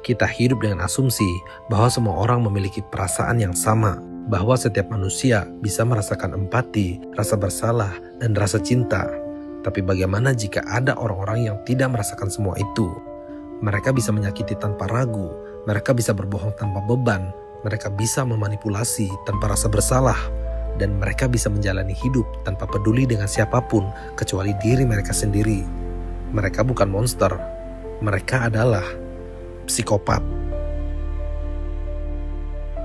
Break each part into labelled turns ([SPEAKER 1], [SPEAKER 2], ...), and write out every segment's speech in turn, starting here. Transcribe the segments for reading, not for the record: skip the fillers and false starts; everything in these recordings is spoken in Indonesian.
[SPEAKER 1] Kita hidup dengan asumsi bahwa semua orang memiliki perasaan yang sama, bahwa setiap manusia bisa merasakan empati, rasa bersalah, dan rasa cinta. Tapi bagaimana jika ada orang-orang yang tidak merasakan semua itu? Mereka bisa menyakiti tanpa ragu, mereka bisa berbohong tanpa beban, mereka bisa memanipulasi tanpa rasa bersalah, dan mereka bisa menjalani hidup tanpa peduli dengan siapapun kecuali diri mereka sendiri. Mereka bukan monster, mereka adalah psikopat.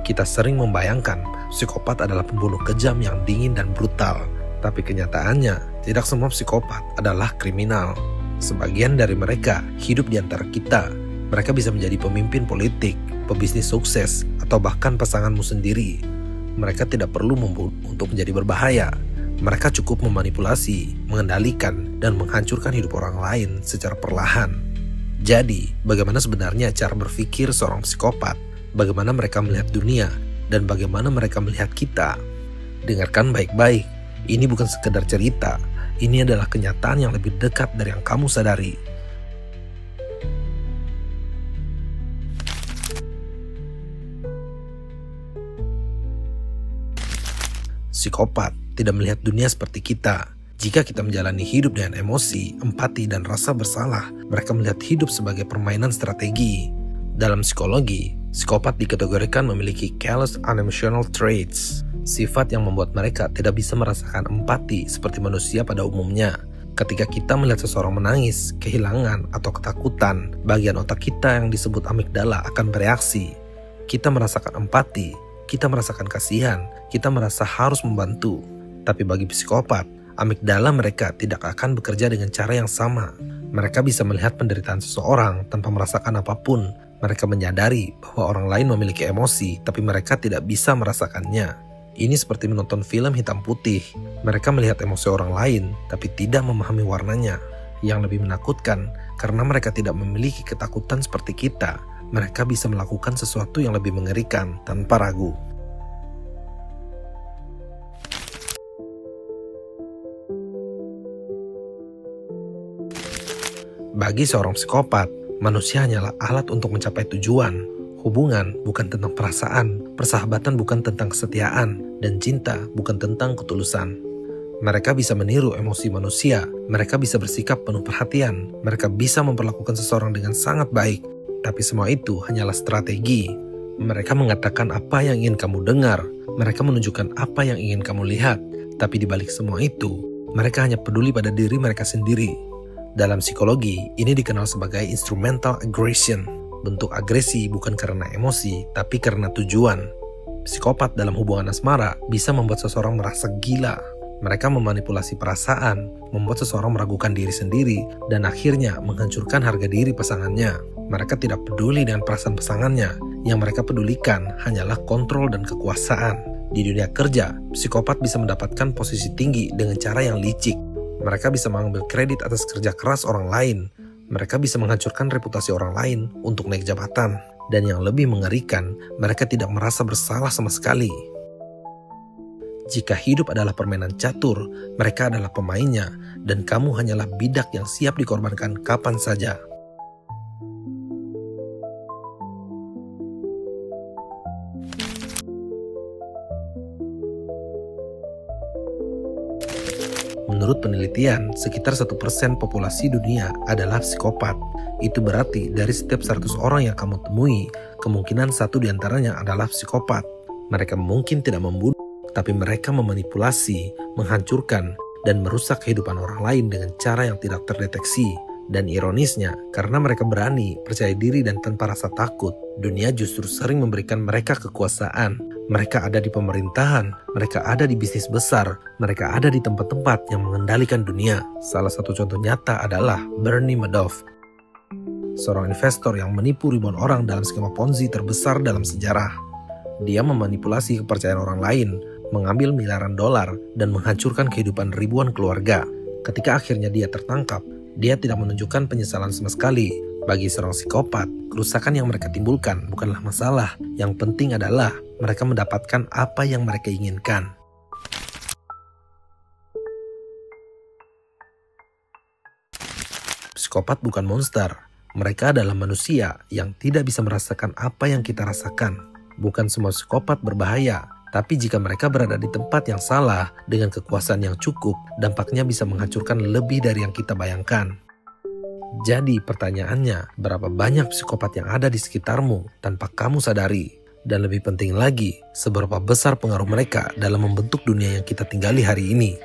[SPEAKER 1] Kita sering membayangkan psikopat adalah pembunuh kejam yang dingin dan brutal. Tapi kenyataannya, tidak semua psikopat adalah kriminal. Sebagian dari mereka hidup di antara kita. Mereka bisa menjadi pemimpin politik, pebisnis sukses, atau bahkan pasanganmu sendiri. Mereka tidak perlu membunuh untuk menjadi berbahaya. Mereka cukup memanipulasi, mengendalikan, dan menghancurkan hidup orang lain secara perlahan. Jadi, bagaimana sebenarnya cara berpikir seorang psikopat? Bagaimana mereka melihat dunia? Dan bagaimana mereka melihat kita? Dengarkan baik-baik, ini bukan sekedar cerita. Ini adalah kenyataan yang lebih dekat dari yang kamu sadari. Psikopat tidak melihat dunia seperti kita. Jika kita menjalani hidup dengan emosi, empati, dan rasa bersalah, mereka melihat hidup sebagai permainan strategi. Dalam psikologi, psikopat dikategorikan memiliki callous unemotional traits, sifat yang membuat mereka tidak bisa merasakan empati seperti manusia pada umumnya. Ketika kita melihat seseorang menangis, kehilangan, atau ketakutan, bagian otak kita yang disebut amigdala akan bereaksi. Kita merasakan empati, kita merasakan kasihan, kita merasa harus membantu. Tapi bagi psikopat, amigdala mereka tidak akan bekerja dengan cara yang sama. Mereka bisa melihat penderitaan seseorang tanpa merasakan apapun. Mereka menyadari bahwa orang lain memiliki emosi, tapi mereka tidak bisa merasakannya. Ini seperti menonton film hitam putih. Mereka melihat emosi orang lain, tapi tidak memahami warnanya. Yang lebih menakutkan, karena mereka tidak memiliki ketakutan seperti kita, mereka bisa melakukan sesuatu yang lebih mengerikan tanpa ragu. Bagi seorang psikopat, manusia hanyalah alat untuk mencapai tujuan. Hubungan bukan tentang perasaan, persahabatan bukan tentang kesetiaan, dan cinta bukan tentang ketulusan. Mereka bisa meniru emosi manusia, mereka bisa bersikap penuh perhatian, mereka bisa memperlakukan seseorang dengan sangat baik. Tapi semua itu hanyalah strategi. Mereka mengatakan apa yang ingin kamu dengar, mereka menunjukkan apa yang ingin kamu lihat. Tapi di balik semua itu, mereka hanya peduli pada diri mereka sendiri. Dalam psikologi, ini dikenal sebagai instrumental aggression. Bentuk agresi bukan karena emosi, tapi karena tujuan. Psikopat dalam hubungan asmara bisa membuat seseorang merasa gila. Mereka memanipulasi perasaan, membuat seseorang meragukan diri sendiri, dan akhirnya menghancurkan harga diri pasangannya. Mereka tidak peduli dengan perasaan pasangannya. Yang mereka pedulikan hanyalah kontrol dan kekuasaan. Di dunia kerja, psikopat bisa mendapatkan posisi tinggi dengan cara yang licik. Mereka bisa mengambil kredit atas kerja keras orang lain. Mereka bisa menghancurkan reputasi orang lain untuk naik jabatan. Dan yang lebih mengerikan, mereka tidak merasa bersalah sama sekali. Jika hidup adalah permainan catur, mereka adalah pemainnya, dan kamu hanyalah bidak yang siap dikorbankan kapan saja. Menurut penelitian, sekitar 1% populasi dunia adalah psikopat. Itu berarti dari setiap 100 orang yang kamu temui, kemungkinan 1 diantaranya adalah psikopat. Mereka mungkin tidak membunuh, tapi mereka memanipulasi, menghancurkan, dan merusak kehidupan orang lain dengan cara yang tidak terdeteksi. Dan ironisnya, karena mereka berani, percaya diri, dan tanpa rasa takut, dunia justru sering memberikan mereka kekuasaan. Mereka ada di pemerintahan, mereka ada di bisnis besar, mereka ada di tempat-tempat yang mengendalikan dunia. Salah satu contoh nyata adalah Bernie Madoff, seorang investor yang menipu ribuan orang dalam skema Ponzi terbesar dalam sejarah. Dia memanipulasi kepercayaan orang lain, mengambil miliaran dolar, dan menghancurkan kehidupan ribuan keluarga. Ketika akhirnya dia tertangkap, dia tidak menunjukkan penyesalan sama sekali. Bagi seorang psikopat, kerusakan yang mereka timbulkan bukanlah masalah. Yang penting adalah mereka mendapatkan apa yang mereka inginkan. Psikopat bukan monster. Mereka adalah manusia yang tidak bisa merasakan apa yang kita rasakan. Bukan semua psikopat berbahaya, tapi jika mereka berada di tempat yang salah dengan kekuasaan yang cukup, dampaknya bisa menghancurkan lebih dari yang kita bayangkan. Jadi pertanyaannya, berapa banyak psikopat yang ada di sekitarmu tanpa kamu sadari? Dan lebih penting lagi, seberapa besar pengaruh mereka dalam membentuk dunia yang kita tinggali hari ini?